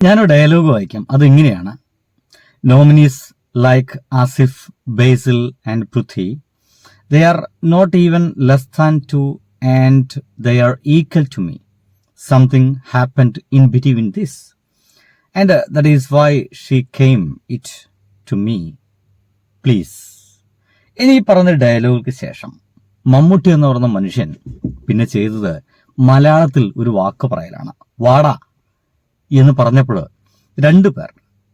ഞാനൊരു ഡയലോഗ് വായിക്കാം. അതിങ്ങനെയാണ്: nominees like Asif, Basil and Prithvi, they are not even less than two and they are equal to me. Something happened in between this and that is why she came it to me. Please. ഇനി പറഞ്ഞ ഡയലോഗിക്ക് ശേഷം മമ്മൂട്ടി എന്ന് പറയുന്ന മനുഷ്യൻ പിന്നെ ചെയ്തത് മലയാളത്തിൽ ഒരു വാക്ക് പറയലാണ്. വാടാ എന്ന് പറഞ്ഞപ്പോൾ രണ്ടുപേർ,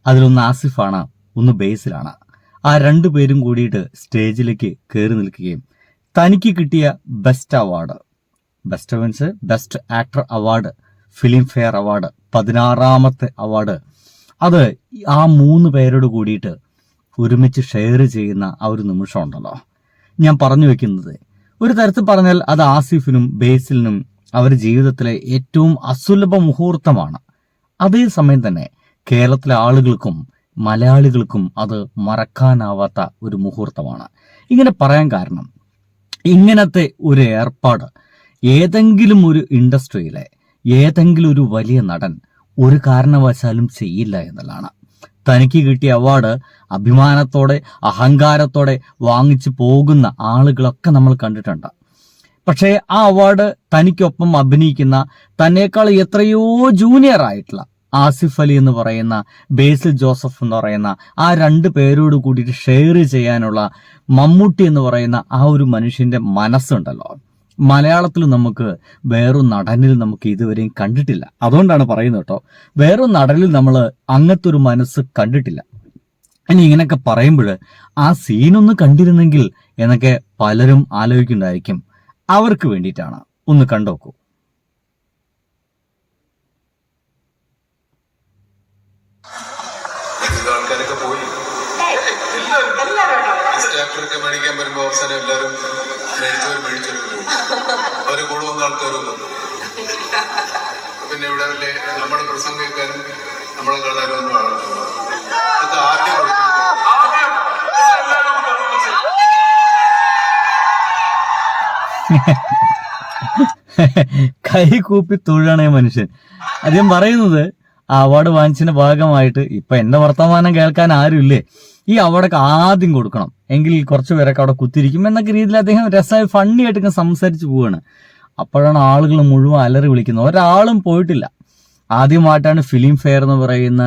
അതിലൊന്ന് ആസിഫാണ്, ഒന്ന് ബേസിലാണ്. ആ രണ്ടുപേരും കൂടിയിട്ട് സ്റ്റേജിലേക്ക് കയറി നിൽക്കുകയും തനിക്ക് കിട്ടിയ best award, best means best actor award, Filmfare award, 16ാമത്തെ അവാർഡ്, അത് ആ 3 പേരോട് കൂടിയിട്ട് ഒരുമിച്ച് ഷെയർ ചെയ്യുന്ന ആ ഒരു നിമിഷം ഉണ്ടല്ലോ. ഞാൻ പറഞ്ഞു വെക്കുന്നത്, ഒരു തരത്തിൽ പറഞ്ഞാൽ അത് ആസിഫിനും ബേസിലിനും അവരുടെ ജീവിതത്തിലെ ഏറ്റവും അസുലഭ മുഹൂർത്തമാണ്. അതേസമയം തന്നെ കേരളത്തിലെ ആളുകൾക്കും മലയാളികൾക്കും അത് മറക്കാനാവാത്ത ഒരു മുഹൂർത്തമാണ്. ഇങ്ങനെ പറയാൻ കാരണം, ഇങ്ങനത്തെ ഒരു ഏർപ്പാട് ഏതെങ്കിലും ഒരു ഇൻഡസ്ട്രിയിലെ ഏതെങ്കിലും ഒരു വലിയ നടൻ ഒരു കാരണവശാലും ചെയ്യില്ല എന്നുള്ളതാണ്. തനിക്ക് കിട്ടിയ അവാർഡ് അഭിമാനത്തോടെ അഹങ്കാരത്തോടെ വാങ്ങിച്ചു പോകുന്ന ആളുകളൊക്കെ നമ്മൾ കണ്ടിട്ടുണ്ട്. പക്ഷേ ആ അവാർഡ് തനിക്കൊപ്പം അഭിനയിക്കുന്ന, തന്നേക്കാൾ എത്രയോ ജൂനിയർ ആയിട്ടുള്ള ആസിഫ് അലി എന്ന് പറയുന്ന, ബേസിൽ ജോസഫ് എന്ന് പറയുന്ന ആ 2 പേരോട് കൂടിയിട്ട് ഷെയർ ചെയ്യാനുള്ള മമ്മൂട്ടി എന്ന് പറയുന്ന ആ ഒരു മനുഷ്യന്റെ മനസ്സുണ്ടല്ലോ, മലയാളത്തിൽ നമുക്ക് വേറൊരു നടനിൽ നമുക്ക് ഇതുവരെയും കണ്ടിട്ടില്ല. അതുകൊണ്ടാണ് പറയുന്നത് കേട്ടോ, വേറൊരു നടനിൽ നമ്മൾ അങ്ങനത്തെ ഒരു മനസ്സ് കണ്ടിട്ടില്ല. ഇനി ഇങ്ങനെയൊക്കെ പറയുമ്പോൾ ആ സീനൊന്ന് കണ്ടിരുന്നെങ്കിൽ എന്നൊക്കെ പലരും ആലോചിക്കുന്നുണ്ടായിരിക്കും. അവർക്ക് വേണ്ടിയിട്ടാണ്, ഒന്ന് കണ്ടോക്കൂ. ആൾക്കാരൊക്കെ പോയി ആക്ടറൊക്കെ മേടിക്കാൻ വരുമ്പോ അവസാനം എല്ലാവരും മേടിച്ചവർ പോയി. അവര് കൂടെ വന്ന ആൾക്കാരൊന്നും പിന്നെ ഇവിടെ വലിയ നമ്മുടെ പ്രസംഗം കേൾക്കാനും നമ്മളെ കാണാനും ഒന്നും ആളുകൾ അത് ആദ്യം കൈ കൂപ്പി തൊഴാണേ മനുഷ്യൻ. അദ്ദേഹം പറയുന്നത് ആ അവാർഡ് വാങ്ങിച്ചതിന്റെ ഭാഗമായിട്ട് ഇപ്പൊ എന്റെ വർത്തമാനം കേൾക്കാൻ ആരുമില്ലേ, ഈ അവാർഡൊക്കെ ആദ്യം കൊടുക്കണം, എങ്കിൽ കുറച്ചു പേരൊക്കെ അവിടെ കുത്തിരിക്കും എന്നൊക്കെ രീതിയിൽ അദ്ദേഹം രസമായി ഫണ്ണി ആയിട്ടൊക്കെ സംസാരിച്ചു പോവാണ്. അപ്പോഴാണ് ആളുകൾ മുഴുവൻ അലറി വിളിക്കുന്നത്. ഒരാളും പോയിട്ടില്ല. ആദ്യമായിട്ടാണ് ഫിലിം ഫെയർ എന്ന് പറയുന്ന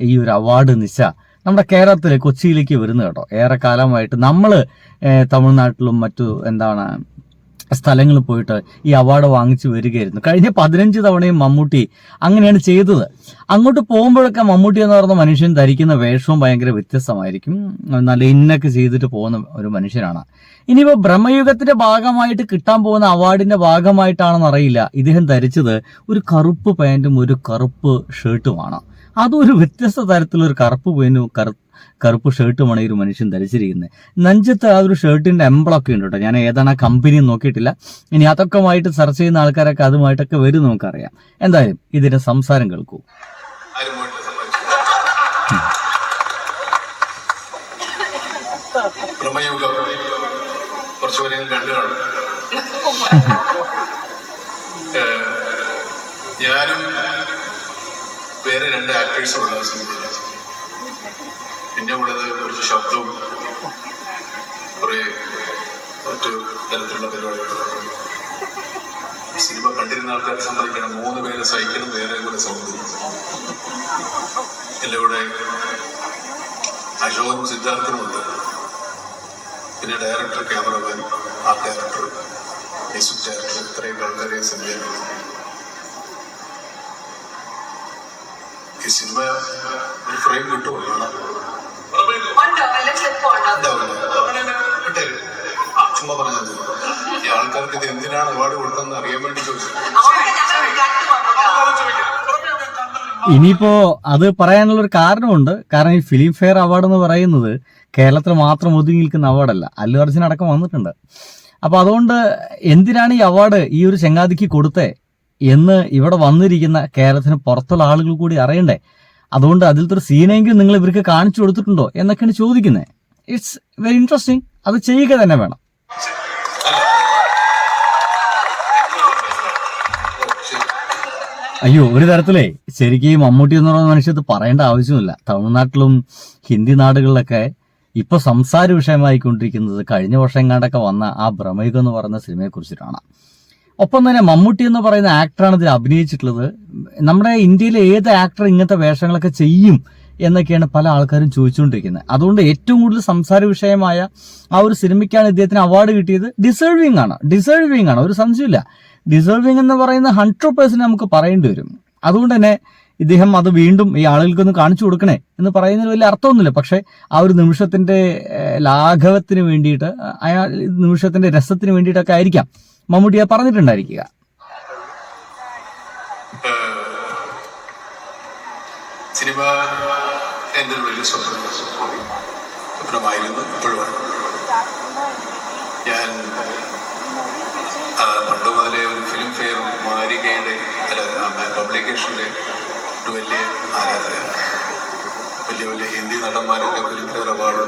ഈ ഒരു അവാർഡ് നിശ നമ്മുടെ കേരളത്തിലെ കൊച്ചിയിലേക്ക് വരുന്നത് കേട്ടോ. ഏറെക്കാലമായിട്ട് നമ്മൾ തമിഴ്നാട്ടിലും മറ്റു സ്ഥലങ്ങളിൽ പോയിട്ട് ഈ അവാർഡ് വാങ്ങിച്ചു വരികയായിരുന്നു. കഴിഞ്ഞ 15 തവണയും മമ്മൂട്ടി അങ്ങനെയാണ് ചെയ്തത്. അങ്ങോട്ട് പോകുമ്പോഴൊക്കെ മമ്മൂട്ടി എന്ന് പറയുന്ന മനുഷ്യൻ ധരിക്കുന്ന വേഷവും ഭയങ്കര വ്യത്യസ്തമായിരിക്കും. നല്ല ഇന്നൊക്കെ ചെയ്തിട്ട് പോകുന്ന ഒരു മനുഷ്യനാണ്. ഇനിയിപ്പോ ബ്രഹ്മയുഗത്തിന്റെ ഭാഗമായിട്ട് കിട്ടാൻ പോകുന്ന അവാർഡിന്റെ ഭാഗമായിട്ടാണെന്ന് അറിയില്ല, ഇദ്ദേഹം ധരിച്ചത് ഒരു കറുപ്പ് പാന്റും ഒരു കറുപ്പ് ഷർട്ടുമാണ്. അതൊരു വ്യത്യസ്ത തരത്തിലൊരു കറുപ്പ് പാന്റും കറുപ്പ് ഷർട്ടുമാണ് ഈ ഒരു മനുഷ്യൻ ധരിച്ചിരിക്കുന്നത്. നെഞ്ചത്ത് ആ ഒരു ഷർട്ടിന്റെ എംബ്ലൊക്കെ ഉണ്ട് കേട്ടോ. ഞാൻ ഏതാണ് ആ കമ്പനി നോക്കിയിട്ടില്ല. ഇനി അതൊക്കെമായിട്ട് സെർച്ച് ചെയ്യുന്ന ആൾക്കാരൊക്കെ അതുമായിട്ടൊക്കെ വരും, നമുക്കറിയാം. എന്തായാലും ഇതിന്റെ സംസാരം കേൾക്കൂ. ഞാനും വേറെ 2 ആക്ടേഴ്സുള്ള സിനിമ, പിന്നെ ഉള്ളത് കുറച്ച് ശബ്ദവും കുറെ മറ്റു തരത്തിലുള്ള പരിപാടികളാണ്. സിനിമ കണ്ടിരുന്ന ആൾക്കാരെ സംബന്ധിക്കണം, 3 പേരെ സൈക്കിളും വേറെ കൂടെ സൗന്ദര്യം. എൻ്റെ കൂടെ അശോകനും സിദ്ധാർത്ഥനുമുണ്ട്. പിന്നെ director, cameraman, art director, music director, ഇത്രയും ആൾക്കാരെ സംവിധാനം. ഈ സിനിമ ഒരു ഫ്രെയിം കിട്ടുമല്ലോ, ചുമ്മാ പറഞ്ഞത്. ഈ ആൾക്കാർക്ക് ഇത് എന്തിനാണ് അവാർഡ് കൊടുത്തതെന്ന് അറിയാൻ വേണ്ടി ചോദിച്ചു. ഇനിയിപ്പോ അത് പറയാനുള്ള ഒരു കാരണമുണ്ട്. കാരണം ഈ ഫിലിം ഫെയർ അവാർഡ് എന്ന് പറയുന്നത് കേരളത്തിൽ മാത്രം ഒതുങ്ങി നിൽക്കുന്ന അവാർഡല്ല, അല്ലു അർജുൻ അടക്കം വന്നിട്ടുണ്ട്. അപ്പൊ അതുകൊണ്ട് എന്തിനാണ് ഈ അവാർഡ് ഈ ഒരു ചെങ്ങാതിക്ക് കൊടുത്തേ എന്ന് ഇവിടെ വന്നിരിക്കുന്ന കേരളത്തിന് പുറത്തുള്ള ആളുകൾ കൂടി അറിയണ്ടേ. അതുകൊണ്ട് അതിലത്തെ ഒരു സീനെങ്കിലും നിങ്ങൾ ഇവർക്ക് കാണിച്ചു കൊടുത്തിട്ടുണ്ടോ എന്നൊക്കെയാണ് ചോദിക്കുന്നത്. It's very interesting. അത് ചെയ്യുക തന്നെ വേണം. അയ്യോ, ഒരു തരത്തിലേ ശരിക്കും ഈ മമ്മൂട്ടി എന്ന് പറയുന്ന മനുഷ്യർ ഇത് പറയേണ്ട ആവശ്യമില്ല. തമിഴ്നാട്ടിലും ഹിന്ദി നാടുകളിലൊക്കെ ഇപ്പൊ സംസാര വിഷയമായിക്കൊണ്ടിരിക്കുന്നത് കഴിഞ്ഞ വർഷം എങ്ങാണ്ടൊക്കെ വന്ന ആ ഭ്രമയുഗം എന്ന് പറയുന്ന സിനിമയെ കുറിച്ചിട്ടാണ്. ഒപ്പം തന്നെ മമ്മൂട്ടി എന്ന് പറയുന്ന ആക്ടറാണ് ഇതിൽ അഭിനയിച്ചിട്ടുള്ളത്. നമ്മുടെ ഇന്ത്യയിലെ ഏത് ആക്ടർ ഇങ്ങനത്തെ വേഷങ്ങളൊക്കെ ചെയ്യും എന്നൊക്കെയാണ് പല ആൾക്കാരും ചോദിച്ചുകൊണ്ടിരിക്കുന്നത്. അതുകൊണ്ട് ഏറ്റവും കൂടുതൽ സംസാര വിഷയമായ ആ ഒരു സിനിമയ്ക്കാണ് ഇദ്ദേഹത്തിന് അവാർഡ് കിട്ടിയത്. ഡിസേർവിംഗ് ആണ്, ഒരു സംശയമില്ല. ഡിസേർവിംഗ് എന്ന് പറയുന്ന 100% നമുക്ക് പറയേണ്ടി വരും. അതുകൊണ്ട് തന്നെ ഇദ്ദേഹം അത് വീണ്ടും ഈ ആളുകൾക്കൊന്ന് കാണിച്ചു കൊടുക്കണേ എന്ന് പറയുന്നതിന് വലിയ അർത്ഥമൊന്നുമില്ല. പക്ഷെ ആ ഒരു നിമിഷത്തിന്റെ ലാഘവത്തിന് വേണ്ടിയിട്ട്, അയാൾ നിമിഷത്തിന്റെ രസത്തിന് വേണ്ടിയിട്ടൊക്കെ ആയിരിക്കാം മമ്മൂട്ടി പറഞ്ഞിട്ടുണ്ടായിരിക്കുക. സിനിമ എൻ്റെ ഒരു വലിയ സ്വപ്നമായിരുന്നു, ഇപ്പോഴുമാണ്. ഞാൻ പണ്ട് മുതലേ ഒരു ഫിലിം ഫെയർ മാരികയുടെ പബ്ലിക്കേഷൻ്റെ ഒരു വലിയ ആരാധകയാണ്. വലിയ വലിയ ഹിന്ദി നടന്മാരൊക്കെ ഫിലിം ഫെയർ അവാർഡ്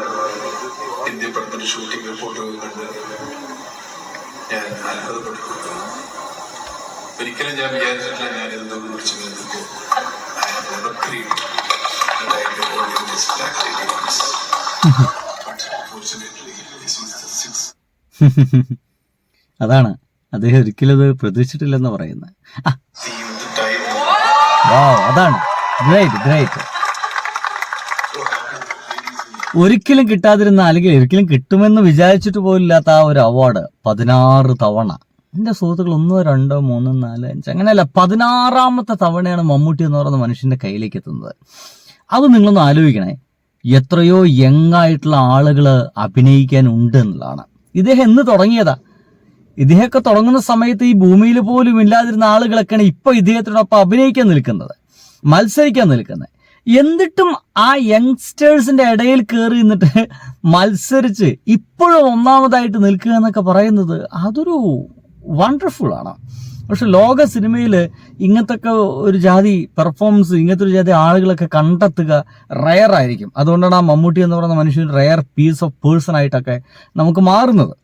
ഹിന്ദി പടത്തിൻ്റെ ഷൂട്ടിംഗ് റിപ്പോർട്ടുകൾ കണ്ട് ഞാൻ അത്ഭുതപ്പെട്ടു. ഒരിക്കലും ഞാൻ വിചാരിച്ചിട്ടില്ല ഞാൻ ഇതൊന്നും കുറിച്ച് നിൽക്കും. അതാണ് അദ്ദേഹം ഒരിക്കലും അത് പ്രതീക്ഷിച്ചിട്ടില്ലെന്ന് പറയുന്നത്. അതാണ് ഗ്രേറ്റ്. ഒരിക്കലും കിട്ടാതിരുന്ന, അല്ലെങ്കിൽ ഒരിക്കലും കിട്ടുമെന്ന് വിചാരിച്ചിട്ട് പോലില്ലാത്ത ആ ഒരു അവാർഡ് 16 തവണ. എൻ്റെ സുഹൃത്തുക്കൾ 1, 2, 3, 4, 5 അങ്ങനെയല്ല, 16ാമത്തെ തവണയാണ് മമ്മൂട്ടി എന്ന് പറയുന്ന മനുഷ്യന്റെ കയ്യിലേക്ക് എത്തുന്നത്. അത് നിങ്ങളൊന്ന് ആലോചിക്കണേ. എത്രയോ യങ്ങായിട്ടുള്ള ആളുകൾ അഭിനയിക്കാൻ ഉണ്ട് എന്നുള്ളതാണ്. ഇദ്ദേഹം എന്ന് തുടങ്ങിയതാ? ഇദ്ദേഹമൊക്കെ തുടങ്ങുന്ന സമയത്ത് ഈ ഭൂമിയിൽ പോലും ഇല്ലാതിരുന്ന ആളുകളൊക്കെയാണ് ഇപ്പൊ ഇദ്ദേഹത്തിനൊപ്പം അഭിനയിക്കാൻ നിൽക്കുന്നത്, മത്സരിക്കാൻ നിൽക്കുന്നത്. എന്നിട്ടും ആ യങ്സ്റ്റേഴ്സിന്റെ ഇടയിൽ കയറി നിന്നിട്ട് മത്സരിച്ച് ഇപ്പോഴും ഒന്നാമതായിട്ട് നിൽക്കുക എന്നൊക്കെ പറയുന്നത് അതൊരു വണ്ടർഫുൾ ആണ്. പക്ഷെ ലോക സിനിമയിൽ ഇങ്ങനത്തെ ഒരു ജാതി പെർഫോമൻസ്, ഇങ്ങനത്തെ ഒരു ജാതി ആളുകളൊക്കെ കണ്ടെത്തുക റയർ ആയിരിക്കും. അതുകൊണ്ടാണ് ആ മമ്മൂട്ടി എന്ന് പറയുന്ന മനുഷ്യൻ റയർ പീസ് ഓഫ് പേഴ്സൺ ആയിട്ടൊക്കെ നമുക്ക് മാറുന്നത്.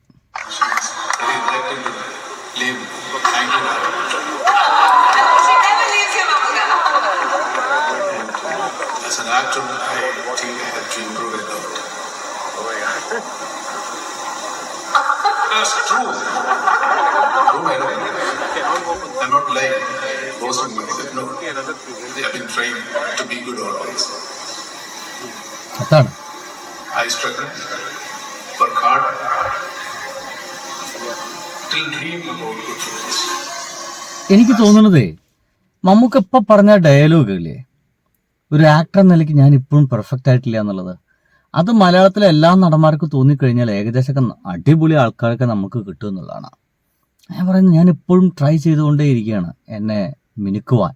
That's true. I'm not lying. Boasting myself. No. They have been trained to be good always. I struggle, work hard, till dream about good things. എനിക്ക് തോന്നുന്നതേ, മമ്മൂക്ക ഇപ്പൊ പറഞ്ഞ ഡയലോഗില്ലേ, ഒരു ആക്ടർ എന്ന നിലയ്ക്ക് ഞാൻ ഇപ്പോഴും പെർഫെക്റ്റ് ആയിട്ടില്ല എന്നുള്ളത്, അത് മലയാളത്തിലെ എല്ലാ നടന്മാർക്കും തോന്നിക്കഴിഞ്ഞാൽ ഏകദേശമൊക്കെ അടിപൊളി ആൾക്കാരൊക്കെ നമുക്ക് കിട്ടും എന്നുള്ളതാണ്. ഞാൻ പറയുന്നത്, ഞാൻ ഇപ്പോഴും ട്രൈ ചെയ്തുകൊണ്ടേ ഇരിക്കുകയാണ് എന്നെ മിനുക്കുവാൻ.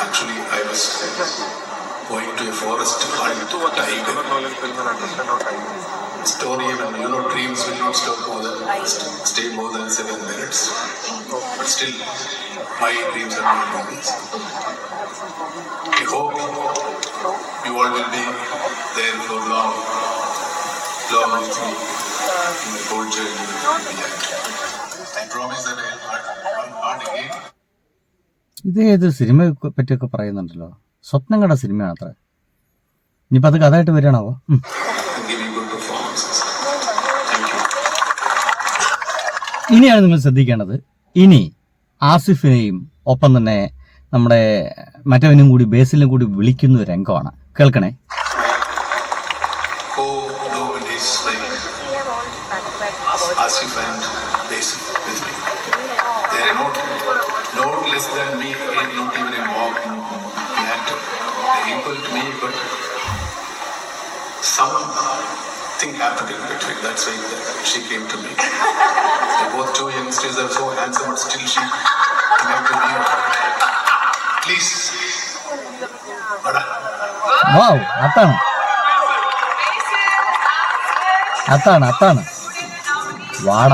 Actually, I was going to a forest to hunt tiger. Story, and dreams will not stay more than 7 minutes. But still, my dreams are my movies. I hope you all will be there for long with me in the whole journey. I promise that I will work hard again. ഇതേത് സിനിമയെ പറ്റിയൊക്കെ പറയുന്നുണ്ടല്ലോ, സ്വപ്നം കണ്ട സിനിമയാണ് അത്ര. ഇനിയിപ്പോൾ അത് കഥയായിട്ട് വരികയാണാവോ? ഇനിയാണ് നിങ്ങൾ ശ്രദ്ധിക്കേണ്ടത്. ഇനി ആസിഫിനെയും ഒപ്പം തന്നെ നമ്മുടെ മറ്റവനും കൂടി, ബേസിലും കൂടി വിളിക്കുന്ന ഒരു രംഗമാണ്. കേൾക്കണേ. Not less than me, not even a mock actor. They're equal to me, but something happened in between. That's why she came to me. They're both two youngsters, they're so handsome, but still she came to me. Please. Wow, അത്താണ് വാട.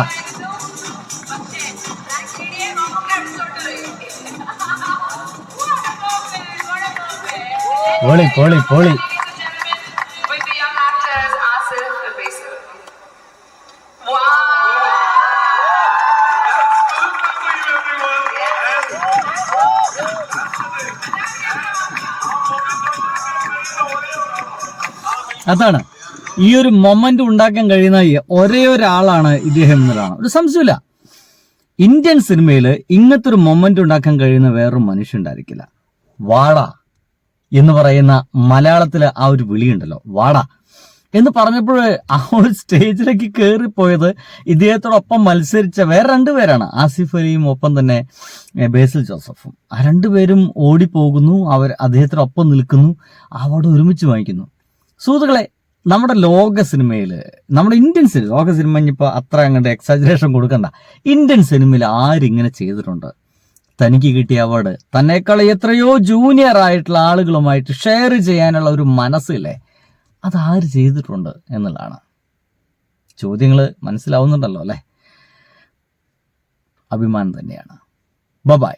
പൊളി പൊളി പൊളി. With the young actors Asif and Basil. Wow! അതാണ് ഈ ഒരു moment ഉണ്ടാക്കാൻ കഴിയുന്ന ഒരേ ഒരാളാണ് ഇദ്ദേഹം എന്നതാണ് ഒരു സംശയമില്ല. ഇന്ത്യൻ സിനിമയിൽ ഇങ്ങനത്തെ ഒരു മൊമെന്റ് ഉണ്ടാക്കാൻ കഴിയുന്ന വേറൊരു മനുഷ്യൻ ഉണ്ടായിരിക്കില്ല. വാടാ എന്ന് പറയുന്ന മലയാളത്തിലെ ആ ഒരു വിളിയുണ്ടല്ലോ, വാടാ എന്ന് പറഞ്ഞപ്പോൾ ആ ഒരു സ്റ്റേജിലേക്ക് കയറിപ്പോയത് ഇദ്ദേഹത്തോടൊപ്പം മത്സരിച്ച വേറെ രണ്ടുപേരാണ്, ആസിഫ് അലിയും ഒപ്പം തന്നെ ബേസിൽ ജോസഫും. ആ രണ്ടുപേരും ഓടിപ്പോകുന്നു, അദ്ദേഹത്തിനൊപ്പം നിൽക്കുന്നു, അവാർഡ് ഒരുമിച്ച് വാങ്ങിക്കുന്നു. സുഹൃത്തുക്കളെ, നമ്മുടെ ലോക സിനിമയിൽ, നമ്മുടെ ഇന്ത്യൻ സിനിമ, ലോക സിനിമ ഇനിയിപ്പോൾ അത്ര അങ്ങോട്ട് എക്സാജറേഷൻ കൊടുക്കണ്ട, ഇന്ത്യൻ സിനിമയിൽ ആരിങ്ങനെ ചെയ്തിട്ടുണ്ട്? തനിക്ക് കിട്ടിയ അവാർഡ് തന്നേക്കാൾ എത്രയോ ജൂനിയർ ആയിട്ടുള്ള ആളുകളുമായിട്ട് ഷെയർ ചെയ്യാനുള്ള ഒരു മനസ്സില്ലേ, അതാര് ചെയ്തിട്ടുണ്ട് എന്നുള്ളതാണ്. ചോദ്യങ്ങൾ മനസ്സിലാവുന്നുണ്ടല്ലോ അല്ലേ? അഭിമാനം തന്നെയാണ്. ബൈ.